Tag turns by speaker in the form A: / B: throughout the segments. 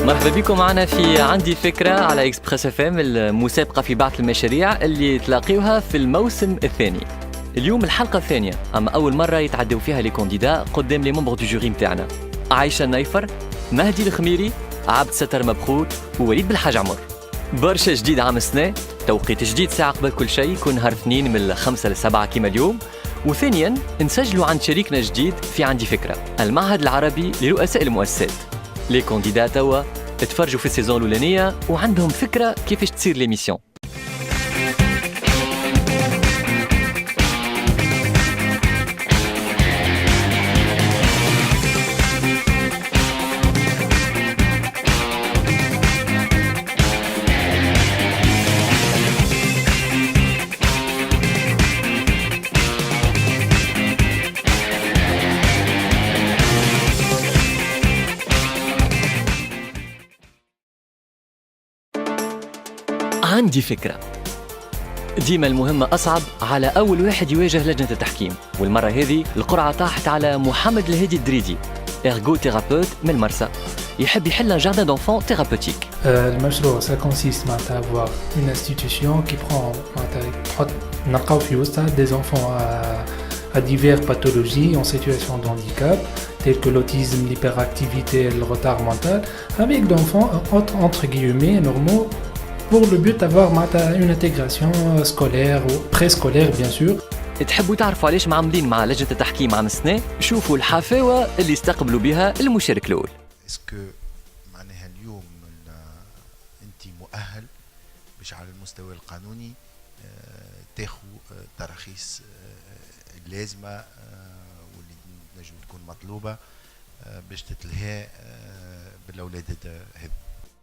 A: مرحبا بكم معنا في عندي فكرة على إكسبريس اف ام، المسابقة في بعض المشاريع اللي تلاقيوها في الموسم الثاني. اليوم الحلقة الثانية، أما أول مرة يتعدوا فيها لي كونديدا قدام لي ممبر دو جوري متاعنا: عايشة النيفر، مهدي الخميري، عبد ستر مبخوت ووليد بالحاج عمر. برشا جديد عام السنة، توقيت جديد ساعة قبل كل شيء، يكون نهار اثنين من 5 ل 7 كيما اليوم. وثانيا نسجلوا عند شريكنا جديد في عندي فكرة، المعهد العربي لرؤساء المؤسسات. لي كونديدا توا تفرجوا في السيزون الأولانية وعندهم فكرة كيفاش تصير ليميسيون. عندي فكرة. ديما المهمة أصعب على أول واحد يواجه لجنة التحكيم، والمرة هذه القرعة طاحت على محمد الهادي الدريدي، إرغو تيرابوت من مرسى، يحب يحل جاردن دونفون ثيرابوتيك.
B: المشروع ça consiste à avoir une institution qui prend نلقاو في وسطها des enfants à diverses pathologies en situation de handicap tels que l'autisme, l'hyperactivité, le retard mental, avec d'enfants entre guillemets normaux, pour le but d'avoir une intégration scolaire ou préscolaire bien sûr.
A: تحبوا تعرفوا علاش معاملين مع لجنة التحكيم عام السنة؟ شوفوا الحفاوة اللي استقبلوا بها المشارك الأول.
C: اسكو معناها اليوم انت مؤهل باش على المستوى القانوني تاخذ تراخيص اللازمة واللي نجم تكون مطلوبة باش تتلهى بالأولاد هذ.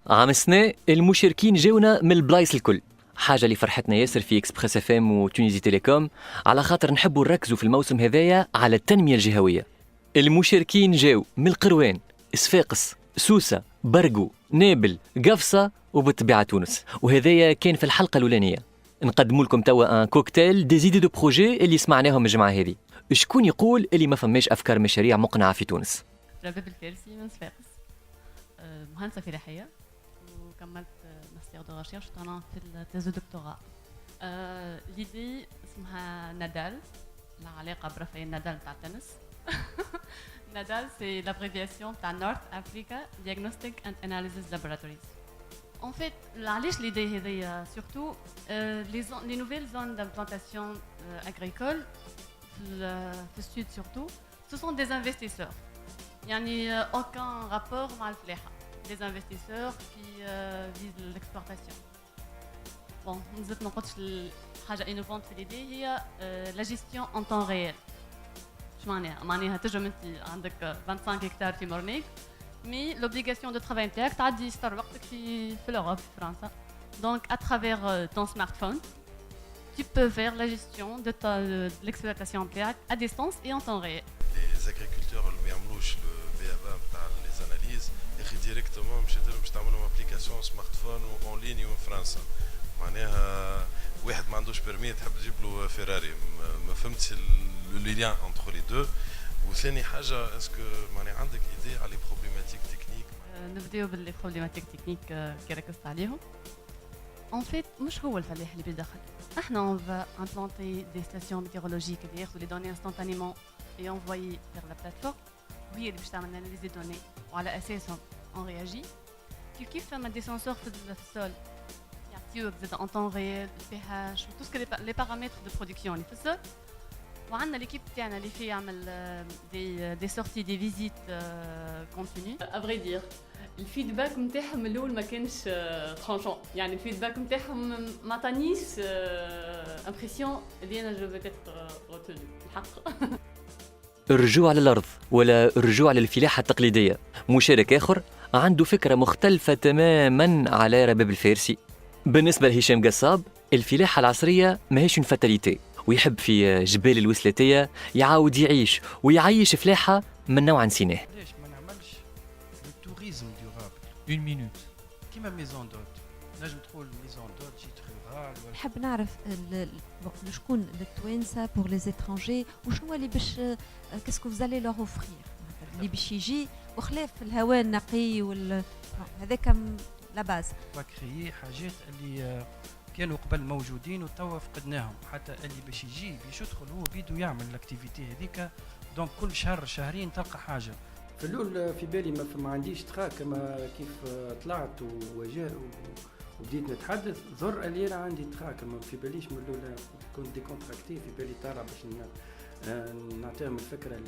A: عام السنة المشاركين جاونا من البلايص الكل، حاجة اللي فرحتنا ياسر في إكسبريس اف ام وتونيزي تيليكوم، على خاطر نحبوا نركزوا في الموسم هذايا على التنمية الجهوية. المشاركين جاو من القروان، صفاقس، سوسة، برقو، نابل، قفصة وبالطبيعة تونس، وهذايا كان في الحلقة الأولانية. نقدموا لكم توا ان كوكتيل دي زيدي دو بروجي اللي سمعناهم الجمعة هذه. شكون يقول اللي ما فماش أفكار مشاريع مقنعة في تونس؟
D: رباب الفارسي من صفاقس، مهندسة فلاحية، وكملت ماستر دو ريشيرش طبعا في التيز دو دكتوراه. ليدي اسمها نادال، لها علاقة برافائيل نادال تاع التنس. نادال سي لابريفياسيون تاع نورث افريكا دياغنوستيك اند اناليسيس لابوراتوريز. En fait, علاش l'idée هذيا surtout les nouvelles zones d'implantation agricole في السود surtout, ce sont des investisseurs. يعني aucun rapport مع الفلاحة. des investisseurs qui visent l'exportation. Bon, نزيد ما نقولش الحاجة innovante في l'idée هي la gestion en temps réel. شو معناها؟ معناها تجم انت عندك 25 هكتار في مورنيك، mais l'obligation de travail نتاعك تعدي يستر وقتك في l'Europe في فرنسا. Donc à travers ton smartphone, tu peux faire la gestion de l'exploitation نتاعك à distance et en temps réel.
E: Les agriculteurs اللي ما يعملوش البيابا نتاع les analyses اخي ديريكتومون مشيت لهم باش تعمل لهم ابليكاسيون سمارت فون اون ليني من فرنسا. معناها واحد ما عندوش بيرمي تحب تجيب له فيراري، ما فهمتش لو ليان انتر لي دو. وثاني حاجه اسكو معناها عندك ايدي على لي بروبليماتيك تكنيك؟
D: نبداو باللي بروبليماتيك تكنيك كي ركزت عليهم. En fait, مش هو الفلاح اللي بيدخل، احنا on va implanter des stations météorologiques اللي ياخذوا les données instantanément et envoyer vers la plateforme. وهي اللي باش تعمل اناليز دي دوني وعلى اساسهم اون رياجي. كيف فما دي سنسور في السول يعطيوك زاد ان طون ريال البي اتش و تو سكو لي بارامتر دو برودكسيون اللي في السول. وعندنا ليكيب تاعنا اللي فيه يعمل دي سورتي دي فيزيت كونتينيو. افري دير الفيدباك نتاعهم الاول ما كانش فرانشون، يعني الفيدباك نتاعهم ما عطانيش امبرسيون اللي انا جو بيتيت روتوني الحق.
A: الرجوع للأرض ولا الرجوع للفلاحة التقليدية. مشارك آخر عنده فكرة مختلفة تماماً على رباب الفارسي. بالنسبة لهشام قصاب، الفلاحة العصرية ماهيش فتاليتي، ويحب في جبال الوسلاتية يعاود يعيش ويعيش فلاحة من نوع نسيناه.
F: ليش ما نعملش التوريزم ديورابل اون مينوت كيما ميزون دوت؟ نجم تقول ميزون دوت جيت رورال.
G: نحب نعرف شكون التوانسه بور لي زيترونجي وشنو اللي باش كاسكو فوز الي لور اوفرير اللي باش يجي وخلاف الهواء النقي هذاك لا باز.
F: وكريي حاجات اللي كانوا قبل موجودين وتوا فقدناهم، حتى اللي باش يجي باش يدخل هو بيدو يعمل الاكتيفيتي هذيك. دونك كل شهر شهرين تلقى حاجه. في الاول في بالي ما عنديش تراك، كما كيف طلعت وبديت نتحدث ضر اللي انا عندي تراك، ما في باليش من الاول كنت ديكونتراكتي، في بالي ترى باش نعطيهم الفكره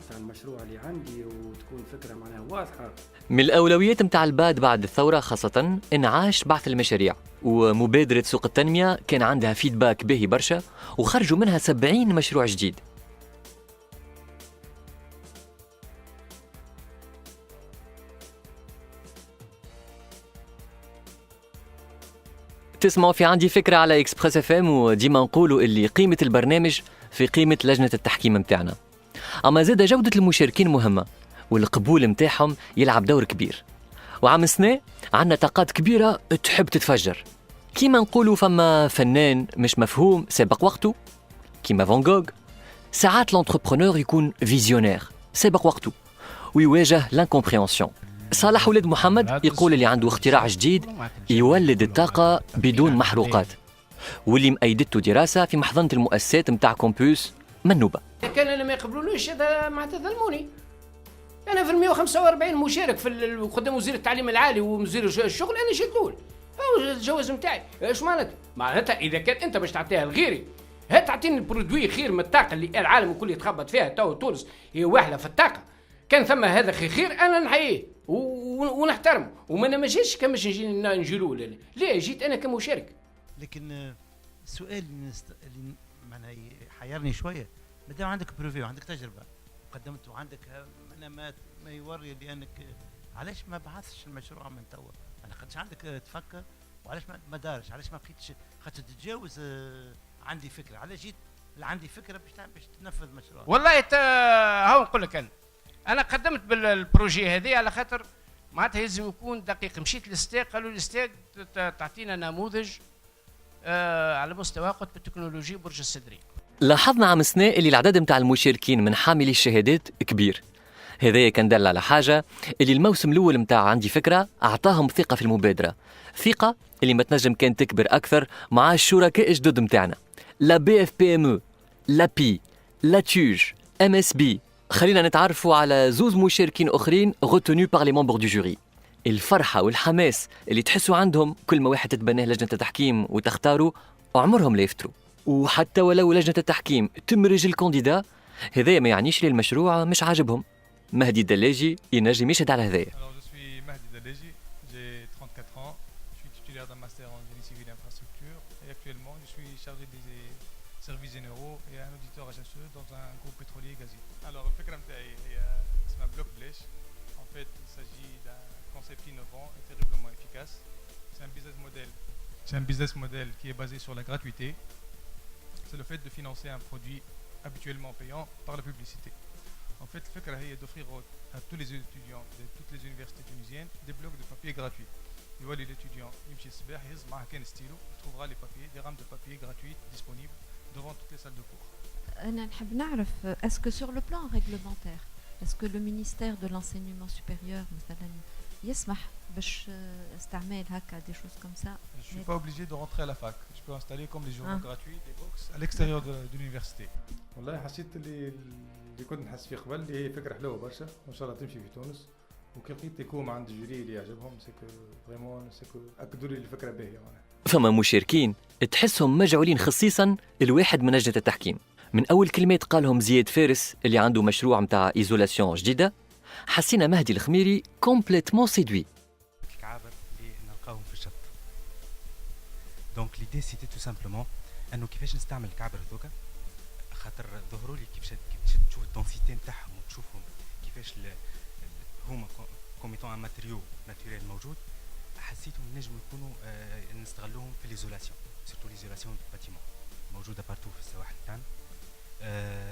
F: تاع المشروع اللي عندي وتكون فكره معناها واضحه.
A: من الأولويات متاع الباد بعد الثورة خاصة انعاش بعث المشاريع، ومبادرة سوق التنمية كان عندها فيدباك باهي برشا وخرجوا منها 70 مشروع جديد. تسمعوا في عندي فكرة على إكسبريس اف ام، وديما نقولوا اللي قيمة البرنامج في قيمة لجنة التحكيم متاعنا. أما زاد جودة المشاركين مهمة، والقبول متاعهم يلعب دور كبير. وعام سنة عندنا طاقات كبيرة تحب تتفجر، كيما نقولوا فما فنان مش مفهوم سابق وقته كيما فان جوغ. ساعات لونتربرونور يكون فيزيونير سابق وقته ويواجه لانكومبريونسيون. صالح ولد محمد يقول اللي عنده اختراع جديد يولد الطاقة بدون محروقات، واللي مأيدته دراسة في محضنة المؤسسات متاع كومبوس منوبة.
H: كان انا ما يقبلونيش هذا معناتها ظلموني. انا في 145 مشارك في قدام وزير التعليم العالي ووزير الشغل، انا شد الاول الجواز نتاعي. ايش معناتها اذا كان انت باش تعطيها لغيري، هات تعطيني البرودوي خير من الطاقه اللي العالم الكل يتخبط فيها. تو تونس هي واحده في الطاقه، كان ثم هذا خير انا نحييه ونحترمه، وما نمشيش كان باش نجيلو. ليه جيت انا كمشارك.
C: لكن السؤال اللي معناها حيرني شويه، ما دام عندك بروفي وعندك تجربه قدمت وعندك ما يوري بانك علاش ما بعثش المشروع من توا؟ انا خاطش عندك تفكر، وعلاش ما دارش؟ علاش ما بقيتش خاطر تتجاوز؟ عندي فكره، علاش جيت عندي فكره باش تنفذ مشروع؟
H: والله هاو نقول لك انا قدمت بالبروجي هذه على خاطر معناتها لازم يكون دقيق. مشيت للستاك، قالوا لي ستاك تعطينا نموذج على مستوى قطب التكنولوجي برج السدري.
A: لاحظنا عام سنة اللي العدد متاع المشاركين من حاملي الشهادات كبير. هذا كان دل على حاجة، اللي الموسم الأول متاع عندي فكرة أعطاهم ثقة في المبادرة، ثقة اللي ما تنجم كان تكبر أكثر مع الشركاء الجدد متاعنا، لا بي اف بي ام او، لا بي، لا تيوج، ام اس بي. خلينا نتعرفوا على زوز مشاركين أخرين غوتونو بار لي ممبر دو جوري. الفرحة والحماس اللي تحسوا عندهم كل ما واحد تتبناه لجنة التحكيم وتختاروا عمرهم لا يفتروا. وحتى ولو لجنة التحكيم تمرج الكانديدا، هذا ما يعنيش لي المشروع مش عاجبهم. مهدي الدلاجي ينجم يشهد على هذايا.
I: Alors je suis Mahdi Dalaji, j'ai 34 ans, je suis titulaire d'un master en génie civil et infrastructure et actuellement je suis chargé des services généraux et un auditeur HSE dans un groupe pétrolier gazier. Alors الفكرة متاعي هي اسمها بلوك بلاش. En fait, il s'agit d'un concept innovant et terriblement efficace. C'est un business model qui est basé sur la gratuité. C'est le fait de financer un produit habituellement payant par la publicité. En fait, الفكرة هي d'offrir à tous les étudiants de toutes les universités tunisiennes des blocs de papier gratuits. يولي l'étudiant يمشي الصباح يهز معاه كان ستيلو، trouvera les papiers, des rames de papier gratuites disponibles devant toutes les salles de cours.
G: أنا نحب نعرف est-ce que sur le plan réglementaire, est-ce que le ministère de l'enseignement supérieur مثلا يسمح باش استعمال هكا des choses comme ça?
I: Je suis pas obligé de rentrer à la fac. Je peux installer comme les journaux gratuits des box à l'extérieur de l'université.
J: والله حسيت اللي كنت نحس فيه قبل اللي هي فكره حلوه برشا، وان شاء الله تمشي في تونس. وكي لقيت يكون عند الجوري اللي يعجبهم سكو فريمون سكو اكدوا لي الفكره باهيه.
A: فما مشاركين تحسهم مجعولين خصيصا الواحد من لجنة التحكيم. من أول كلمات قالهم زياد فارس اللي عنده مشروع متاع إيزولاسيون جديدة، حسينا مهدي الخميري كومبليتمون سيدوي.
K: الكعابر اللي نلقاهم في الشط. دونك ليدي سيتي تو سامبلومون انه كيفاش نستعمل الكعابر هذوكا، خاطر ظهروا لي كيفاش تشوف الدونسيتي نتاعهم وتشوفهم كيفاش هما كوميتون ان ماتيريو ناتوريل موجود. حسيتهم نجم يكونوا نستغلوهم في ليزولاسيون، سيرتو ليزولاسيون دو باتيمون موجوده بارتو في السواحل تاعنا.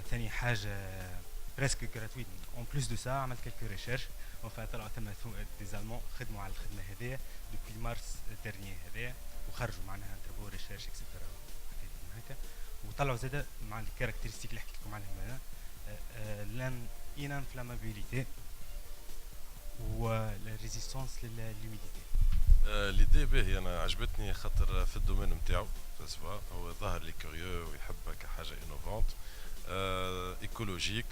K: ثاني حاجه بريسك غراتويت. اون بلوس دو سا عملت كالكو ريشيرش، وفا طلعوا ثم دي زالمون خدموا على الخدمه هذيا دوبوي مارس ديرني هذايا، وخرجوا معناها انترفو ريشيرش اكسيتيرا هكا، وطلعوا زاده مع الكاركتيرستيك اللي حكيت لكم عليهم هنا، لان انفلامابيليتي و ريزيستانس للهيوميديتي.
E: ليدي باهي، انا عجبتني خاطر في الدومين نتاعو هو ظهر لي كوريو ويحب كحاجه انوفونت ايكولوجيك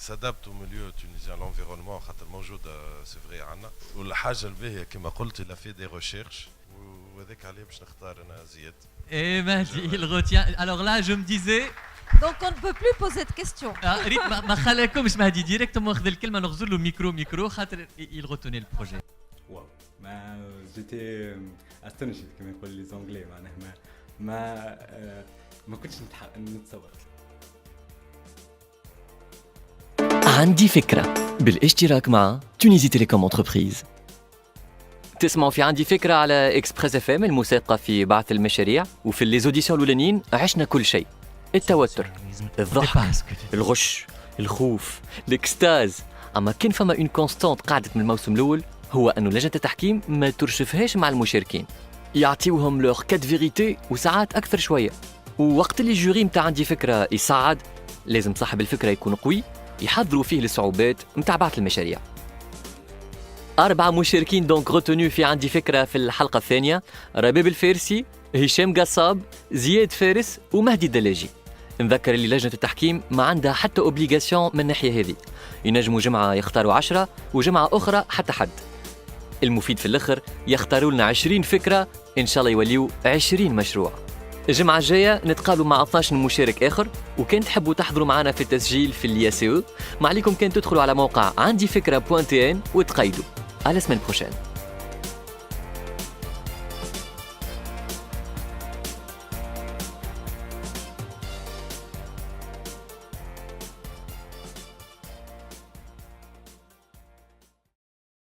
E: s'adapte au milieu tunisien, l'environnement خاطر موجوده سي فري عندنا. والحاجه الباهيه كما قلت il a fait des recherches وهذاك عليه باش نختار انا زياد.
A: Et Mahdi, il retient. Alors là, je me disais.
G: Donc on ne peut plus poser de questions.
A: ريت ما خلاكمش مهدي ديريكتومون اخذ الكلمه نغزر له ميكرو خاطر il retenait le projet.
L: واو ما جيتي استونيشد كما يقول لي زونغلي معناها ما كنتش نتصور.
A: عندي فكرة بالاشتراك مع تونيزي تيليكوم انتربريز. تسمعوا في عندي فكرة على اكسبريس اف ام الموسيقى في بعث المشاريع، وفي لي زوديسيون الاولانيين عشنا كل شيء: التوتر، الضحك، الغش، الخوف، الاكستاز. اما كان فما اون كونستانت قاعدت من الموسم الاول هو انه لجنة التحكيم ما ترشفهاش مع المشاركين، يعطيوهم لوغ كات فيريتي وساعات اكثر شوية. ووقت اللي الجوري متاع عندي فكرة يصعد لازم صاحب الفكرة يكون قوي يحضروا فيه الصعوبات متاع بعث المشاريع. 4 مشاركين دونك روتونيو في عندي فكرة في الحلقة الثانية: رباب الفارسي، هشام قصاب، زياد فارس ومهدي الدلاجي. نذكر اللي لجنة التحكيم ما عندها حتى اوبليغاسيون من الناحية هذه، ينجموا جمعة يختاروا 10 وجمعة أخرى حتى حد. المفيد في الآخر يختاروا لنا 20 فكرة، إن شاء الله يوليوا 20 مشروع. الجمعة الجاية نتقابلوا مع 12 مشارك آخر، وكان تحبوا تحضروا معنا في التسجيل في الياسيو ما عليكم كان تدخلوا على موقع عندي فكرة .tn وتقيدوا. À la semaine prochaine.